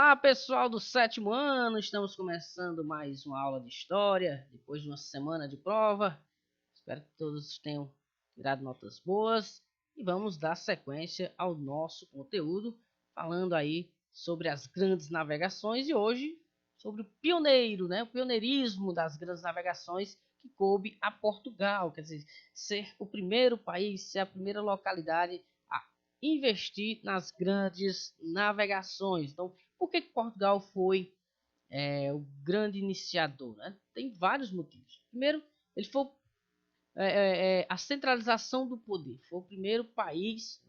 Olá, pessoal do sétimo ano, estamos começando mais uma aula de história, depois de uma semana de prova. Espero que todos tenham tirado notas boas e vamos dar sequência ao nosso conteúdo, falando aí sobre as grandes navegações e hoje sobre o pioneiro, o pioneirismo das grandes navegações que coube a Portugal, quer dizer, ser o primeiro país, ser a primeira localidade a investir nas grandes navegações. Então, por que Portugal foi o grande iniciador? Tem vários motivos. Primeiro, ele foi a centralização do poder. Foi o primeiro país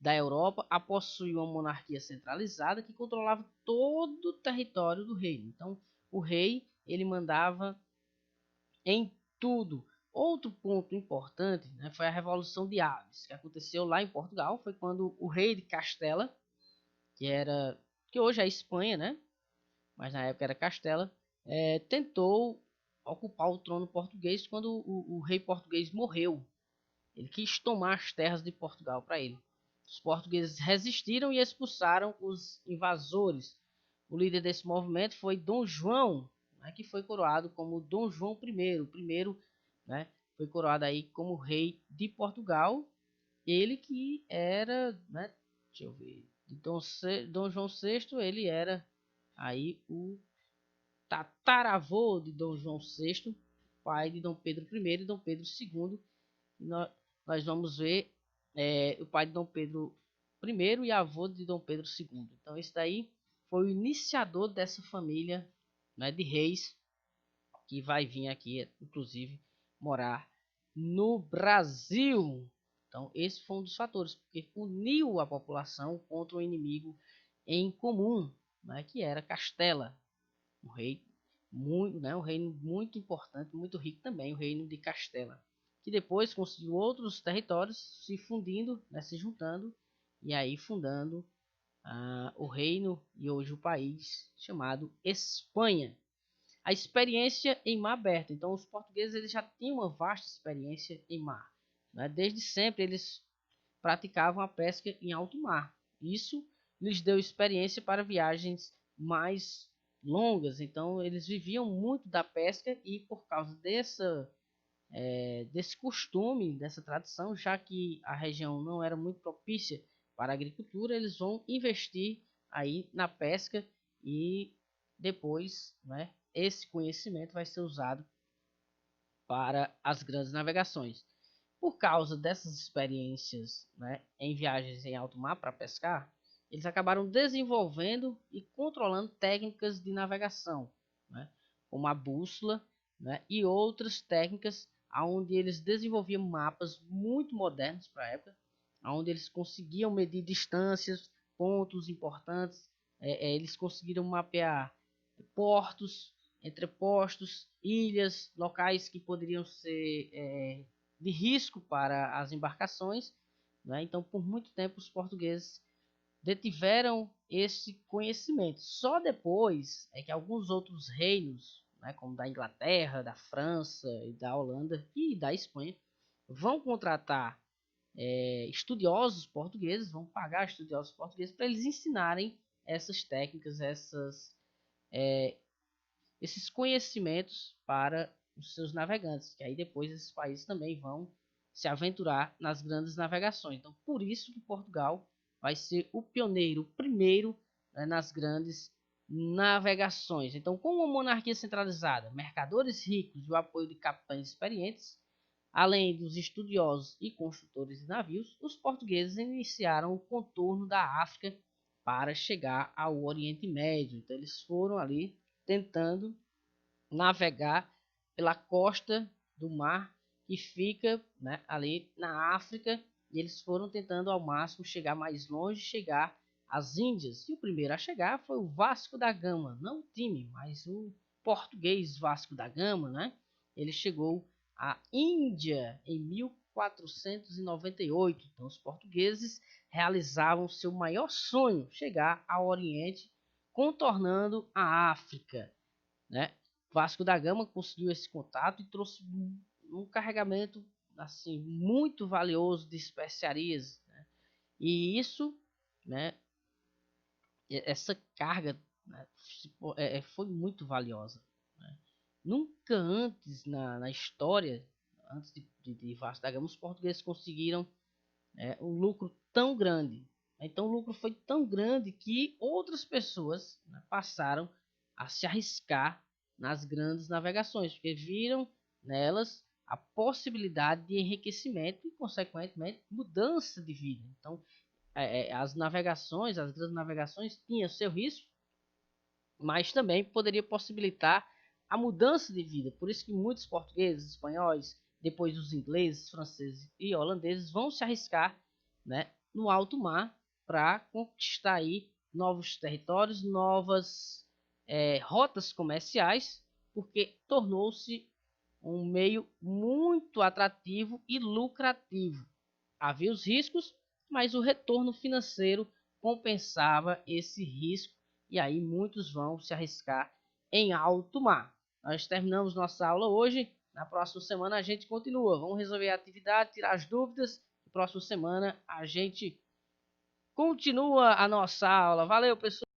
da Europa a possuir uma monarquia centralizada que controlava todo o território do reino. Então, o rei ele mandava em tudo. Outro ponto importante foi a Revolução de Aves, que aconteceu lá em Portugal. Foi quando o rei de Castela, que hoje é Espanha, mas na época era Castela, tentou ocupar o trono português quando o rei português morreu. Ele quis tomar as terras de Portugal para ele. Os portugueses resistiram e expulsaram os invasores. O líder desse movimento foi Dom João, que foi coroado como Dom João I. O primeiro foi coroado aí como rei de Portugal. Ele que era, deixa eu ver, Dom João VI, ele era aí o tataravô de Dom João VI, pai de Dom Pedro I e Dom Pedro II. E nós vamos ver o pai de Dom Pedro I e avô de Dom Pedro II. Então esse daí foi o iniciador dessa família de reis que vai vir aqui, inclusive, morar no Brasil. Então esse foi um dos fatores, porque uniu a população contra um inimigo em comum, que era Castela, um rei muito, um reino muito importante, muito rico também, o reino de Castela, que depois conseguiu outros territórios se fundindo, se juntando e aí fundando o reino e hoje o país chamado Espanha. A experiência em mar aberto. Então os portugueses eles já tinham uma vasta experiência em mar. Desde sempre eles praticavam a pesca em alto mar. Isso lhes deu experiência para viagens mais longas. Então eles viviam muito da pesca e por causa desse costume, dessa tradição, já que a região não era muito propícia para a agricultura, eles vão investir aí na pesca e depois esse conhecimento vai ser usado para as grandes navegações. Por causa dessas experiências em viagens em alto mar para pescar, eles acabaram desenvolvendo e controlando técnicas de navegação, como a bússola e outras técnicas onde eles desenvolviam mapas muito modernos para a época, onde eles conseguiam medir distâncias, pontos importantes, eles conseguiram mapear portos, entrepostos, ilhas, locais que poderiam ser de risco para as embarcações. Então, por muito tempo, os portugueses detiveram esse conhecimento. Só depois é que alguns outros reinos, como da Inglaterra, da França, e da Holanda e da Espanha, vão contratar estudiosos portugueses, vão pagar estudiosos portugueses para eles ensinarem essas técnicas, esses conhecimentos para os seus navegantes, que aí depois esses países também vão se aventurar nas grandes navegações. Então, por isso que Portugal vai ser o pioneiro, o primeiro nas grandes navegações. Então, com uma monarquia centralizada, mercadores ricos e o apoio de capitães experientes, além dos estudiosos e construtores de navios, os portugueses iniciaram o contorno da África para chegar ao Oriente Médio. Então, eles foram ali tentando navegar pela costa do mar que fica ali na África, e eles foram tentando ao máximo chegar mais longe, chegar às Índias. E o primeiro a chegar foi o Vasco da Gama, não o time, mas o português Vasco da Gama, Ele chegou à Índia em 1498. Então os portugueses realizavam seu maior sonho, chegar ao Oriente, contornando a África. Vasco da Gama conseguiu esse contato e trouxe um carregamento assim muito valioso de especiarias, e isso essa carga, né, foi muito valiosa, né? Nunca antes na história, antes de Vasco da Gama, os portugueses conseguiram um lucro tão grande. Então o lucro foi tão grande que outras pessoas, né, passaram a se arriscar nas grandes navegações, porque viram nelas a possibilidade de enriquecimento e, consequentemente, mudança de vida. Então, as navegações, as grandes navegações, tinham seu risco, mas também poderia possibilitar a mudança de vida. Por isso que muitos portugueses, espanhóis, depois os ingleses, franceses e holandeses vão se arriscar, né, no alto mar para conquistar aí novos territórios, novas rotas comerciais, porque tornou-se um meio muito atrativo e lucrativo. Havia os riscos, mas o retorno financeiro compensava esse risco, e aí muitos vão se arriscar em alto mar. Nós terminamos nossa aula hoje. Na próxima semana a gente continua. Vamos resolver a atividade, tirar as dúvidas. Na próxima semana a gente continua a nossa aula. Valeu, pessoal!